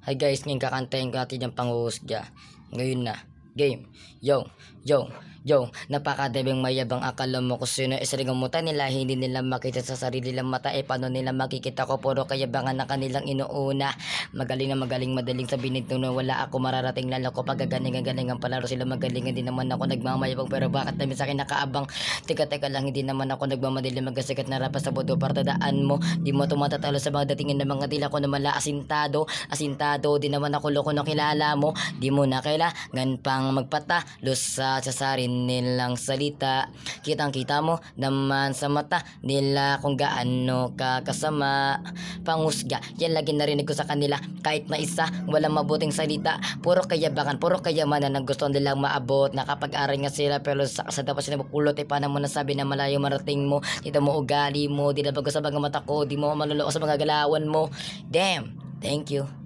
Hi guys, ngayon kakantayin ko natin yung panghuhusga. Ngayon na. Game. Yo, yo, yo. Napakadebeng mayabang, akala mo kung sino isaligang muta nila. Hindi nila makita sa sarili lang mata. Paano nila makikita ko? Puro kayabangan na kanilang inuuna. Magaling na magaling, madaling sabihin nito na wala ako mararating. Lalo ko pagagaling ang palaro sila magaling. Hindi naman ako nagmamayabang, pero bakit namin sa akin nakaabang? Teka lang, hindi naman ako nagmamadali. Magasikat na rapa sa bodo para tadaan mo. Di mo tumatatalo sa mga datingin ng mga dila ko na mala asintado. Di naman ako loko na kilala mo. Di mo na kailangan pang magpatalo sa sasarin nilang salita. Kitang kita mo naman sa mata nila kung gaano ka kasama. Panghusga, yan lagi narinig ko sa kanila. Kahit na isa, walang mabuting salita. Puro kayabangan, puro kayamanan ang gusto nilang maabot. Nakapag-aral nga sila pero sa dapat sila mapulot. Paano mo nasabi na malayo marating mo? Dito mo ugali mo, di na bago sa mga mata ko. Di mo maluloko sa mga galawan mo. Damn, thank you.